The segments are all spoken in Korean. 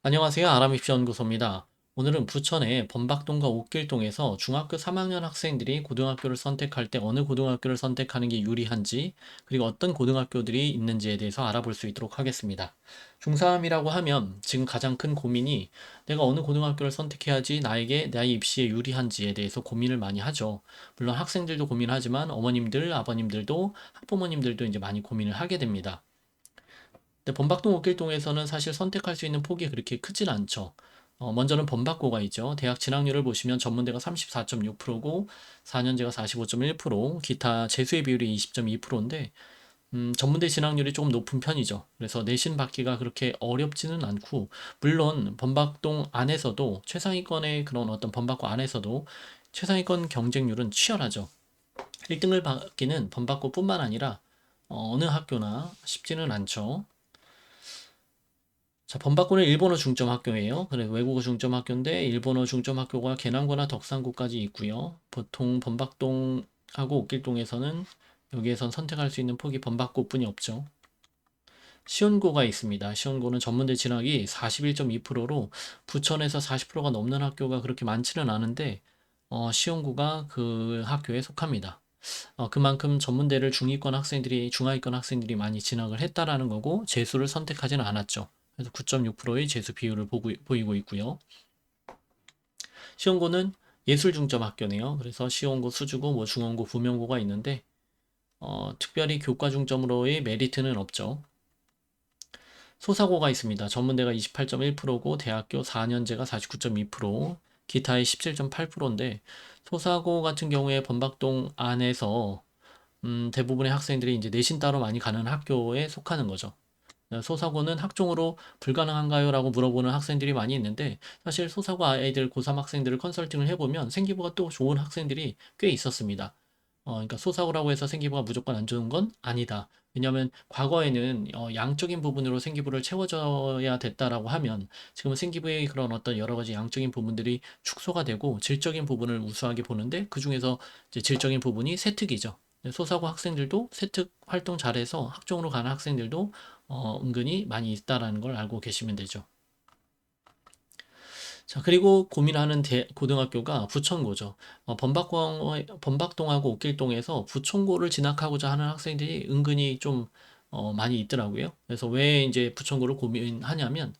안녕하세요. 아람입시연구소입니다. 오늘은 부천의 범박동과 옥길동에서 중학교 3학년 학생들이 고등학교를 선택할 때 어느 고등학교를 선택하는 게 유리한지, 그리고 어떤 고등학교들이 있는지에 대해서 알아볼 수 있도록 하겠습니다. 중3이라고 하면 지금 가장 큰 고민이 내가 어느 고등학교를 선택해야지 나에게 나의 입시에 유리한지에 대해서 고민을 많이 하죠. 물론 학생들도 고민하지만 어머님들, 아버님들도 학부모님들도 이제 많이 고민을 하게 됩니다. 근데 범박동 옥길동에서는 사실 선택할 수 있는 폭이 그렇게 크진 않죠. 먼저는 범박고가 있죠. 대학 진학률을 보시면 전문대가 34.6%고 4년제가 45.1%, 기타 재수의 비율이 20.2%인데 전문대 진학률이 조금 높은 편이죠. 그래서 내신 받기가 그렇게 어렵지는 않고, 물론 범박동 안에서도 최상위권의 그런 어떤 범박고 안에서도 최상위권 경쟁률은 치열하죠. 1등을 받기는 범박고뿐만 아니라 어느 학교나 쉽지는 않죠. 자, 범박고는 일본어 중점 학교예요. 그래 외국어 중점 학교인데 일본어 중점 학교가 계남고나 덕산고까지 있고요. 보통 범박동하고 옥길동에서는 여기에선 선택할 수 있는 폭이 범박고뿐이 없죠. 시온고가 있습니다. 시온고는 전문대 진학이 41.2%로 부천에서 40%가 넘는 학교가 그렇게 많지는 않은데 시온고가 그 학교에 속합니다. 그만큼 전문대를 중하위권 학생들이 많이 진학을 했다라는 거고 재수를 선택하지는 않았죠. 그래서 9.6%의 재수 비율을 보이고 있고요. 시원고는 예술 중점 학교네요. 그래서 시원고, 수주고, 뭐 중원고, 부명고가 있는데 특별히 교과 중점으로의 메리트는 없죠. 소사고가 있습니다. 전문대가 28.1%고 대학교 4년제가 49.2%, 기타의 17.8%인데 소사고 같은 경우에 범박동 안에서 대부분의 학생들이 이제 내신 따로 많이 가는 학교에 속하는 거죠. 소사고는 학종으로 불가능한가요? 라고 물어보는 학생들이 많이 있는데, 사실 소사고 아이들 고3 학생들을 컨설팅을 해보면 생기부가 또 좋은 학생들이 꽤 있었습니다. 그러니까 소사고라고 해서 생기부가 무조건 안 좋은 건 아니다. 왜냐하면 과거에는 양적인 부분으로 생기부를 채워줘야 됐다라고 하면 지금은 생기부의 그런 어떤 여러 가지 양적인 부분들이 축소가 되고 질적인 부분을 우수하게 보는데, 그 중에서 이제 질적인 부분이 세특이죠. 소사고 학생들도 세특 활동 잘해서 학종으로 가는 학생들도 은근히 많이 있다라는 걸 알고 계시면 되죠. 자, 그리고 고민하는 고등학교가 부천고죠. 범박동하고 옥길동에서 부천고를 진학하고자 하는 학생들이 은근히 좀 많이 있더라고요. 그래서 왜 이제 부천고를 고민하냐면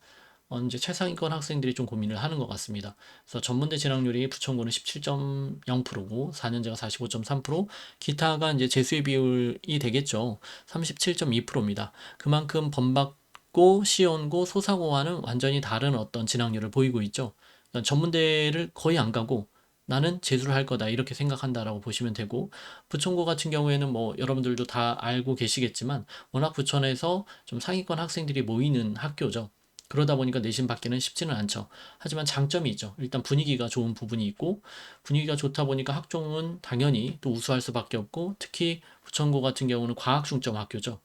이제 최상위권 학생들이 좀 고민을 하는 것 같습니다. 그래서 전문대 진학률이 부천고는 17.0%고 4년제가 45.3%, 기타가 이제 재수의 비율이 되겠죠. 37.2%입니다. 그만큼 범박고, 시온고, 소사고와는 완전히 다른 어떤 진학률을 보이고 있죠. 그러니까 전문대를 거의 안 가고 나는 재수를 할 거다 이렇게 생각한다라고 보시면 되고, 부천고 같은 경우에는 뭐 여러분들도 다 알고 계시겠지만 워낙 부천에서 좀 상위권 학생들이 모이는 학교죠. 그러다 보니까 내신 받기는 쉽지는 않죠. 하지만 장점이 있죠. 일단 분위기가 좋은 부분이 있고, 분위기가 좋다 보니까 학종은 당연히 또 우수할 수밖에 없고, 특히 부천고 같은 경우는 과학 중점 학교죠.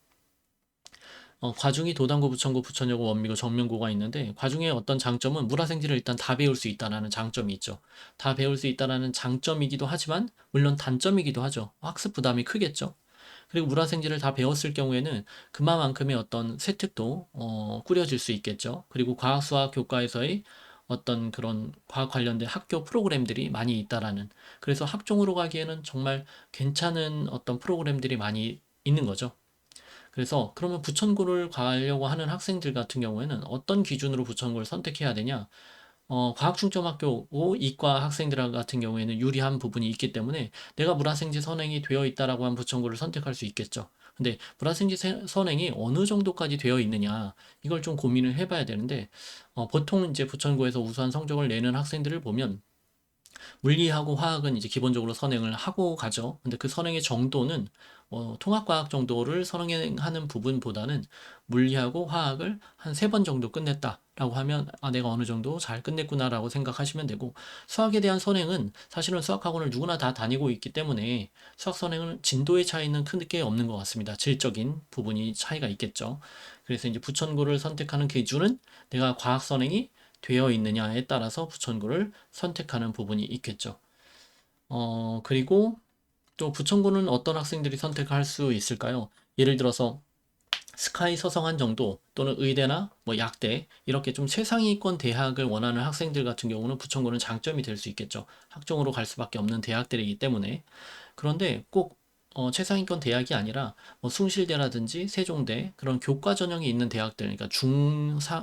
과중이 도당고, 부천고, 부천여고, 원미고, 정명고가 있는데, 과중의 어떤 장점은 물화생지를 일단 다 배울 수 있다라는 장점이 있죠. 다 배울 수 있다라는 장점이기도 하지만 물론 단점이기도 하죠. 학습 부담이 크겠죠. 그리고 물화생지를 다 배웠을 경우에는 그만큼의 어떤 세특도 꾸려질 수 있겠죠. 그리고 과학수학 교과에서의 어떤 그런 과학 관련된 학교 프로그램들이 많이 있다라는, 그래서 학종으로 가기에는 정말 괜찮은 어떤 프로그램들이 많이 있는 거죠. 그래서 그러면 부천고를 가려고 하는 학생들 같은 경우에는 어떤 기준으로 부천고를 선택해야 되냐? 과학중점학교고 이과 학생들 같은 경우에는 유리한 부분이 있기 때문에 내가 물화생지 선행이 되어 있다라고 한 부천고를 선택할 수 있겠죠. 근데 물화생지 선행이 어느 정도까지 되어 있느냐, 이걸 좀 고민을 해봐야 되는데, 보통 이제 부천고에서 우수한 성적을 내는 학생들을 보면 물리하고 화학은 이제 기본적으로 선행을 하고 가죠. 근데 그 선행의 정도는 통합과학 정도를 선행하는 부분보다는 물리하고 화학을 한 세 번 정도 끝냈다라고 하면 내가 어느 정도 잘 끝냈구나라고 생각하시면 되고, 수학에 대한 선행은 사실은 수학학원을 누구나 다 다니고 있기 때문에 수학 선행은 진도의 차이는 크게 없는 것 같습니다. 질적인 부분이 차이가 있겠죠. 그래서 이제 부천고를 선택하는 기준은 내가 과학 선행이 되어 있느냐에 따라서 부천고를 선택하는 부분이 있겠죠. 그리고 또 부천고는 어떤 학생들이 선택할 수 있을까요? 예를 들어서 스카이 서성한 정도 또는 의대나 뭐 약대 이렇게 좀 최상위권 대학을 원하는 학생들 같은 경우는 부천고는 장점이 될 수 있겠죠. 학종으로 갈 수밖에 없는 대학들이기 때문에. 그런데 꼭 최상위권 대학이 아니라 뭐 숭실대라든지 세종대 그런 교과 전형이 있는 대학들, 그러니까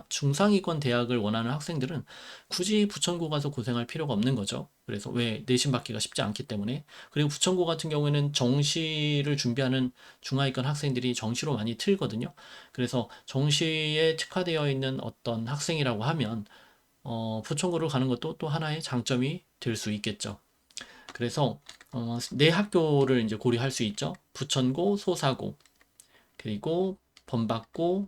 중상위권 대학을 원하는 학생들은 굳이 부천고 가서 고생할 필요가 없는 거죠. 그래서 왜 내신 받기가 쉽지 않기 때문에. 그리고 부천고 같은 경우에는 정시를 준비하는 중하위권 학생들이 정시로 많이 틀거든요. 그래서 정시에 특화되어 있는 어떤 학생이라고 하면 부천고를 가는 것도 또 하나의 장점이 될 수 있겠죠. 그래서 네 학교를 이제 고려할 수 있죠. 부천고, 소사고, 그리고 범박고,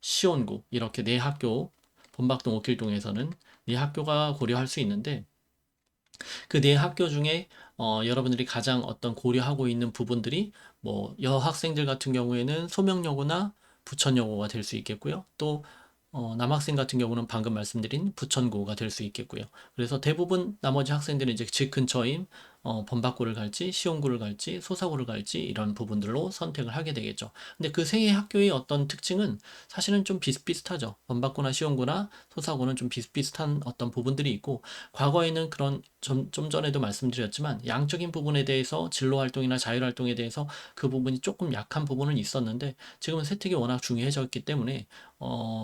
시온고 이렇게 네 학교, 범박동 옥길동에서는 네 학교가 고려할 수 있는데 그 네 학교 중에 여러분들이 가장 어떤 고려하고 있는 부분들이 뭐 여학생들 같은 경우에는 소명여고나 부천여고가 될 수 있겠고요. 또 남학생 같은 경우는 방금 말씀드린 부천고가 될 수 있겠고요. 그래서 대부분 나머지 학생들은 이제 집 근처인 범박고를 갈지, 시온고를 갈지, 소사고를 갈지 이런 부분들로 선택을 하게 되겠죠. 근데 그 세 학교의 어떤 특징은 사실은 좀 비슷비슷하죠. 범박고나 시온고나 소사고는 좀 비슷비슷한 어떤 부분들이 있고 과거에는 그런 좀 전에도 말씀드렸지만 양적인 부분에 대해서 진로 활동이나 자율 활동에 대해서 그 부분이 조금 약한 부분은 있었는데 지금은 세특이 워낙 중요해졌기 때문에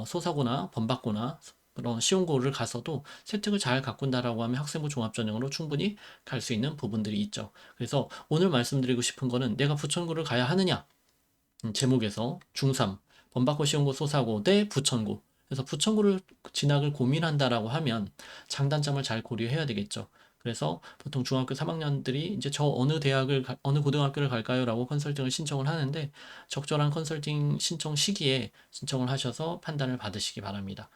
소사고나 범박고나 그런 쉬운 고를 가서도 세특을 잘 가꾼다라고 하면 학생부 종합전형으로 충분히 갈 수 있는 부분들이 있죠. 그래서 오늘 말씀드리고 싶은 거는 내가 부천고를 가야 하느냐 제목에서 중3 범박고 시험고 소사고 대 부천고 그래서 부천고를 진학을 고민한다라고 하면 장단점을 잘 고려해야 되겠죠. 그래서 보통 중학교 3학년들이 이제 저 어느 대학을 어느 고등학교를 갈까요라고 컨설팅을 신청을 하는데 적절한 컨설팅 신청 시기에 신청을 하셔서 판단을 받으시기 바랍니다.